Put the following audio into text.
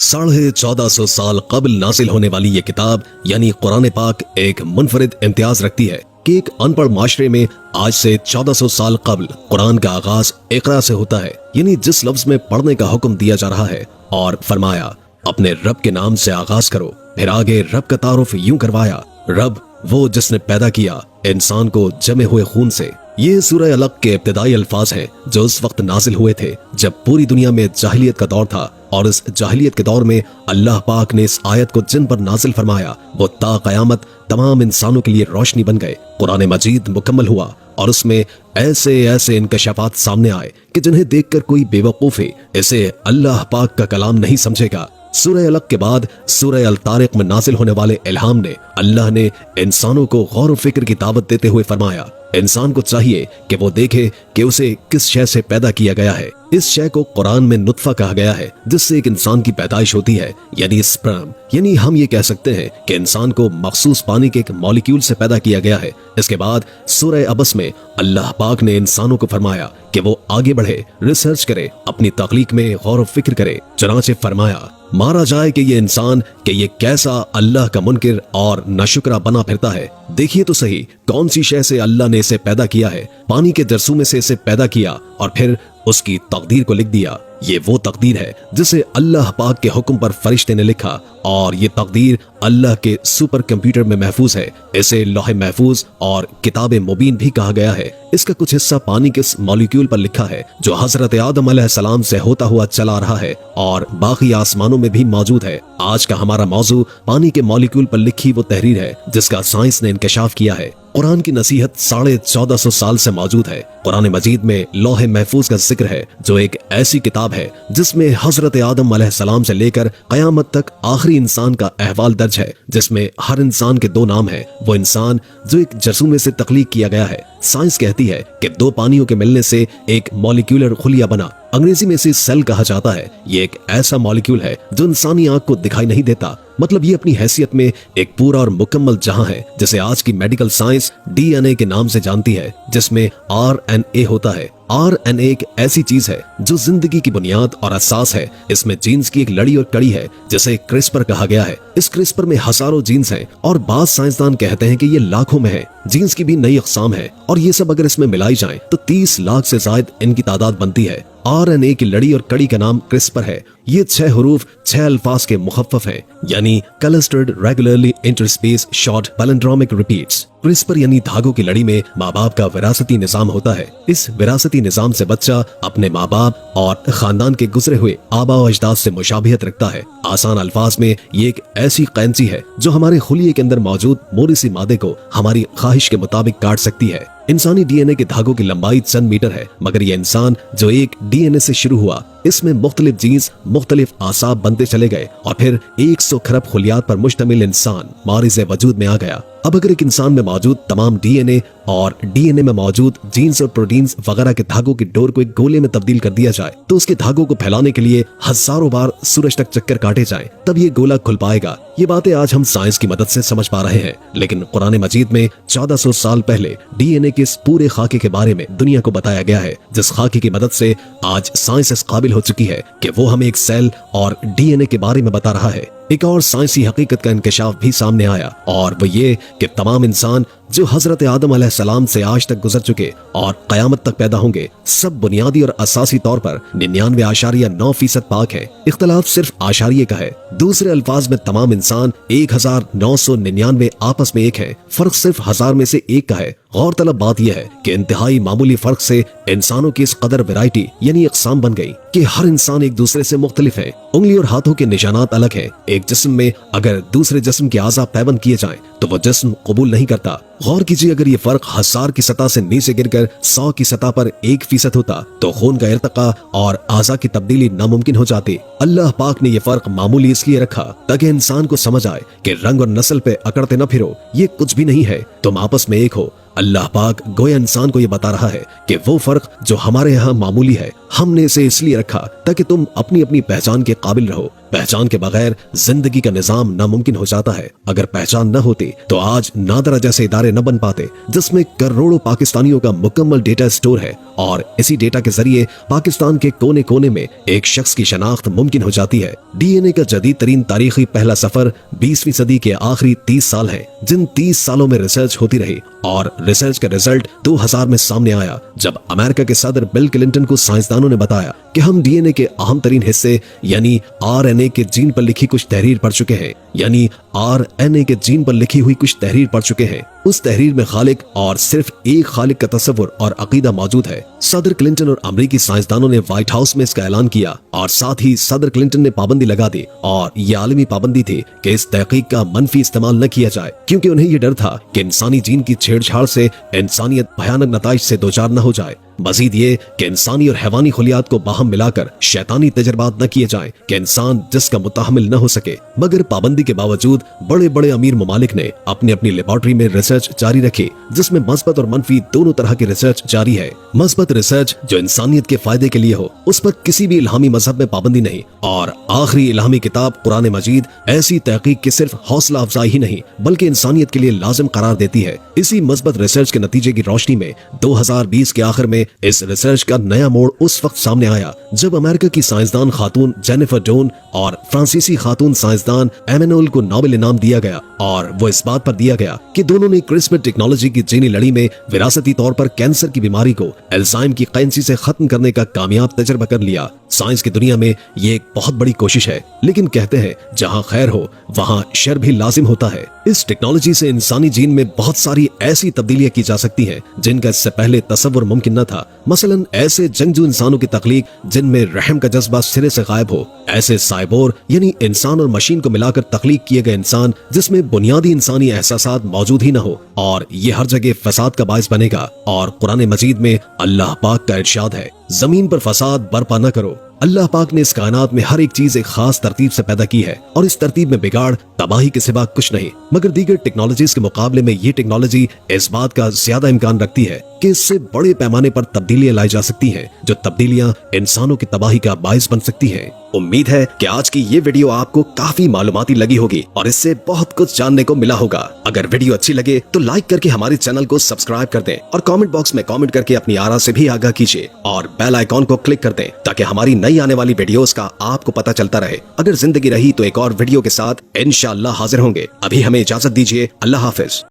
1450 साल कबल नाजिल होने वाली ये किताब यानी कुरान पाक एक मुनफरिद इम्तियाज रखती है कि एक अनपढ़ माशरे में आज से 1400 साल कबल कुरान का आगाज इकरा से होता है, यानी जिस लफ्ज में पढ़ने का हुक्म दिया जा रहा है। और फरमाया अपने रब के नाम से आगाज करो। फिर आगे रब का तारुफ यूं करवाया, रब वो जिसने पैदा किया इंसान को जमे हुए खून से। ये सूरह अलग के इब्तिदाई अल्फाज हैं जो उस वक्त नाजिल हुए थे जब पूरी दुनिया में जाहिलियत का दौर था, और इस जाहिलियत के दौर में अल्लाह पाक ने इस आयत को जिन पर नाजिल फरमाया वो ता कयामत तमाम इंसानों के लिए रोशनी बन गए। कुरान मजीद मुकम्मल हुआ और उसमें ऐसे ऐसे इंकशाफात सामने आए कि जिन्हें देखकर कोई बेवकूफी इसे अल्लाह पाक का कलाम नहीं समझेगा। सूरह अलग के बाद सूरह अल तारिक में नाजिल होने वाले इल्हाम ने अल्लाह ने इंसानों को गौर फिक्र की दावत देते हुए फरमाया, इंसान को चाहिए कि वो देखे कि उसे किस शय से पैदा किया गया है। इस शय को कुरान में नुत्फा कहा गया है जिससे एक इंसान की पैदाइश होती है, यानी स्पर्म। यानी हम ये कह सकते हैं कि इंसान को मखसूस पानी के एक मॉलिक्यूल से पैदा किया गया है। इसके बाद सूरह अबस में अल्लाह पाक ने इंसानों को फरमाया कि वो आगे बढ़े, रिसर्च करे, अपनी तख्लीक में गौर फिक्र करे। चुनांचे फरमाया मारा जाए कि ये इंसान कि ये कैसा अल्लाह का मुनकिर और नाशुक्रा बना फिरता है। देखिए तो सही कौन सी शय से अल्लाह ने इसे पैदा किया है। पानी के जरसूमे से इसे पैदा किया और फिर उसकी तकदीर को लिख दिया। ये वो तकदीर है जिसे अल्लाह पाक के हुक्म पर फरिश्ते ने लिखा, और ये तकदीर अल्लाह के सुपर कंप्यूटर में महफूज है। इसे लौह महफूज और किताब मुबीन भी कहा गया है। इसका कुछ हिस्सा पानी के मॉलिक्यूल पर लिखा है जो हजरत आदम अलैहिस्सलाम से होता हुआ चला रहा है और बाकी आसमानों में भी मौजूद है। आज का हमारा मौजू पानी के मॉलिक्यूल पर लिखी वो तहरीर है जिसका साइंस ने इंकशाफ किया है। कुरान की नसीहत 1450 साल से मौजूद है। कुरान मजीद में लौह महफूज का जिक्र है जो एक ऐसी किताब है जिसमें हजरत आदम अलैहिस्सलाम से लेकर कयामत तक आखिरी इंसान का अहवाल दर्ज है, जिसमें हर इंसान के दो नाम हैं। वो इंसान जो एक जरसूमे से तख्लीक किया गया है। साइंस कहती है कि दो पानियों के मिलने से एक मॉलिक्यूलर खुलिया बना, अंग्रेजी में इसे सेल कहा जाता है। ये एक ऐसा मॉलिक्यूल है जो इंसानी आंख को दिखाई नहीं देता, मतलब ये अपनी हैसियत में एक पूरा और मुकम्मल जहां है जिसे आज की मेडिकल साइंस डीएनए के नाम से जानती है, जिसमें आरएनए होता है। आरएनए एक ऐसी चीज है जो जिंदगी की बुनियाद और असास है। इसमें जीन्स की एक लड़ी और कड़ी है जिसे क्रिस्पर कहा गया है। इस क्रिस्पर में हजारों जीन्स हैं और बाद साइंसदान कहते हैं कि ये लाखों में है। जीन्स की भी नई अक़साम है और ये सब अगर इसमें मिलाई जाए तो 30 लाख से ज्यादा इनकी तादाद बनती है। आरएनए की लड़ी और कड़ी का नाम क्रिस्पर है। ये 6 हरूफ 6 अल्फाज के मुखफ़फ़ हैं, यानी clustered regularly interspaced short palindromic repeats. CRISPR यानी धागों की लड़ी में माँ बाप का विरासती निजाम होता है। इस विरासती निजाम से बच्चा अपने माँ बाप और खानदान के गुजरे हुए आबा व अजदाद से मुशाबिहत रखता है। आसान अल्फाज में ये एक ऐसी कैंची है जो हमारे खुलिये के अंदर मौजूद मोरिसी मादे को हमारी ख्वाहिश के मुताबिक काट सकती है। इंसानी डीएनए के धागों की लंबाई चंद मीटर है, मगर ये इंसान जो एक डीएनए से शुरू हुआ इसमें मुख्तलिफ जीन्स मुख्तलिफ आसाब बनते चले गए और फिर 100 खरब खुलियात पर मुश्तमिल इंसान मारिज़े वजूद में आ गया। अब अगर एक इंसान में मौजूद तमाम डीएनए और डीएनए में मौजूद जीन्स और प्रोटीन्स वगैरह के धागों की डोर को एक गोले में तब्दील कर दिया जाए तो उसके धागों को फैलाने के लिए हजारों बार सूरज तक चक्कर काटे जाएं, तब ये गोला खुल पाएगा। ये बातें आज हम साइंस की मदद से समझ पा रहे हैं, लेकिन कुरान मजीद में 1400 साल पहले डीएनए के इस पूरे खाके के बारे में दुनिया को बताया गया है, जिस खाके की मदद से आज साइंस इस काबिल हो चुकी है कि वो हमें एक सेल और डीएनए के बारे में बता रहा है। एक और साइंसी हकीकत का इंकशाफ भी सामने आया और वो ये कि तमाम इंसान जो हजरत आदम अलैहिस्सलाम से आज तक गुजर चुके और कयामत तक पैदा होंगे, सब बुनियादी और असासी तौर पर 99.9% पाक है। इख्तलाफ सिर्फ आशारिये का है। दूसरे अल्फाज में तमाम इंसान 1999 आपस में एक है, फर्क सिर्फ 1000 में से एक का है। गौरतलब बात यह है कि इंतहाई मामूली फर्क से इंसानों की इस कदर वैरायटी यानी इकसाम बन गई कि हर इंसान एक दूसरे से मुख्तलिफ है। उंगली और हाथों के निशानात अलग हैं। एक जिस्म में अगर दूसरे जिस्म के आज़ा पैबंद किए जाएं तो वो जिस्म कबूल नहीं करता। गौर कीजिए, अगर ये फर्क 1000 की सतह से नीचे गिरकर 100 की सतह पर 1% होता तो खून का इर्तिका और आज़ा की तब्दीली नामुमकिन हो जाती। अल्लाह पाक ने ये फर्क मामूली इसलिए रखा ताकि इंसान को समझ आए कि रंग और नस्ल पे अकड़ते न फिरो, ये कुछ भी नहीं है, तुम आपस में एक हो। अल्लाह पाक गोया इंसान को ये बता रहा है कि वो फर्क जो हमारे यहाँ मामूली है हमने इसे इसलिए रखा ताकि तुम अपनी अपनी पहचान के काबिल रहो। पहचान के बगैर जिंदगी का निजाम नामुमकिन हो जाता है। अगर पहचान न होती तो आज नादरा जैसे इदारे न बन पाते जिसमें करोड़ों पाकिस्तानियों का मुकम्मल डेटा स्टोर है और इसी डेटा के जरिए पाकिस्तान के कोने कोने में एक शख्स की शनाख्त मुमकिन हो जाती है। डीएनए का जदीद तरीन तारीखी पहला सफर 20वीं सदी के आखिरी 30 साल है, जिन 30 सालों में रिसर्च होती रही और रिसर्च का रिजल्ट 2000 में सामने आया जब अमेरिका के सदर बिल क्लिंटन को साइंसदानों ने बताया कि हम डीएनए के अहम तरीन हिस्से यानी आरएनए के जीन पर लिखी कुछ तहरीर पढ़ चुके हैं, यानी आरएनए के जीन पर लिखी हुई कुछ तहरीर पढ़ चुके हैं। उस तहरीर में खालिक और सिर्फ एक खालिक का तस्वुर और अकीदा मौजूद है। सदर क्लिंटन और अमेरिकी साइंसदानों ने व्हाइट हाउस में इसका ऐलान किया और साथ ही सदर क्लिंटन ने पाबंदी लगा दी और ये आलमी पाबंदी थी कि इस तहकीक का मनफी इस्तेमाल न किया जाए, क्योंकि उन्हें ये डर था कि इंसानी जीन की छेड़छाड़ से इंसानियत भयानक नताइज से दोचार न हो जाए। मजीद ये कि इंसानी और हैवानी खुलियात को बाहम मिलाकर शैतानी तजर्बात न किए जाएं कि इंसान जिसका मुताहमिल न हो सके। मगर पाबंदी के बावजूद बड़े बड़े अमीर ममालिक ने अपनी अपनी लेबोरेटरी में रिसर्च जारी रखी, जिसमें मस्बत और मनफी दोनों तरह की रिसर्च जारी है। मस्बत रिसर्च जो इंसानियत के फायदे के लिए हो, उस पर किसी भी इल्हामी मजहब में पाबंदी नहीं और आखिरी इल्हामी किताब कुरान मजीद ऐसी तहकीक की सिर्फ हौसला अफजाई ही नहीं बल्कि इंसानियत के लिए लाजिम करार देती है। इसी मस्बत रिसर्च के नतीजे की रोशनी में 2020 के आखिर में इस रिसर्च का नया मोड़ उस वक्त सामने आया जब अमेरिका की साइंसदान खातून जेनिफर डोन और फ्रांसीसी खातून साइंसदान एमेनुअल को नोबेल इनाम दिया गया और वो इस बात पर दिया गया कि दोनों ने क्रिस्पर टेक्नोलॉजी की चीनी लड़ी में विरासती तौर पर कैंसर की बीमारी को अल्जाइमर की कैंसी से खत्म करने का कामयाब तजर्बा कर लिया। साइंस की दुनिया में ये एक बहुत बड़ी कोशिश है, लेकिन कहते हैं जहाँ खैर हो वहाँ शर भी लाजिम होता है। इस टेक्नोलॉजी से इंसानी जीन में बहुत सारी ऐसी तब्दीलियां की जा सकती हैं जिनका इससे पहले तसव्वुर मुमकिन न था। मसलन ऐसे जंगजू इंसानों की तख्लीक जिनमें रहम का जज्बा सिरे से गायब हो, ऐसे साइबोर यानी इंसान और मशीन को मिलाकर तख्लीक किए गए इंसान जिसमें बुनियादी इंसानी एहसासात मौजूद ही न हो, और ये हर जगह फसाद का बायस बनेगा। और कुरान मजीद में अल्लाह पाक का इरशाद है, जमीन पर फसाद बर्पा न करो। अल्लाह पाक ने इस कायनात में हर एक चीज एक खास तरतीब से पैदा की है और इस तरतीब में बिगाड़ तबाही के सिवा कुछ नहीं। मगर दीगर टेक्नोलॉजीज के मुकाबले में ये टेक्नोलॉजी इस बात का ज्यादा इम्कान रखती है कि इससे बड़े पैमाने पर तब्दीलियां लाई जा सकती हैं, जो तब्दीलियां इंसानों की तबाही का बायस बन सकती हैं। उम्मीद है कि आज की ये वीडियो आपको काफी मालूमाती लगी होगी और इससे बहुत कुछ जानने को मिला होगा। अगर वीडियो अच्छी लगे तो लाइक करके हमारे चैनल को सब्सक्राइब कर दें और कमेंट बॉक्स में कमेंट करके अपनी आरा से भी आगाह कीजिए और बेल आइकॉन को क्लिक कर दें ताकि हमारी नई आने वाली वीडियोस का आपको पता चलता रहे। अगर जिंदगी रही तो एक और वीडियो के साथ इंशाअल्लाह हाजिर होंगे। अभी हमें इजाजत दीजिए। अल्लाह हाफिज।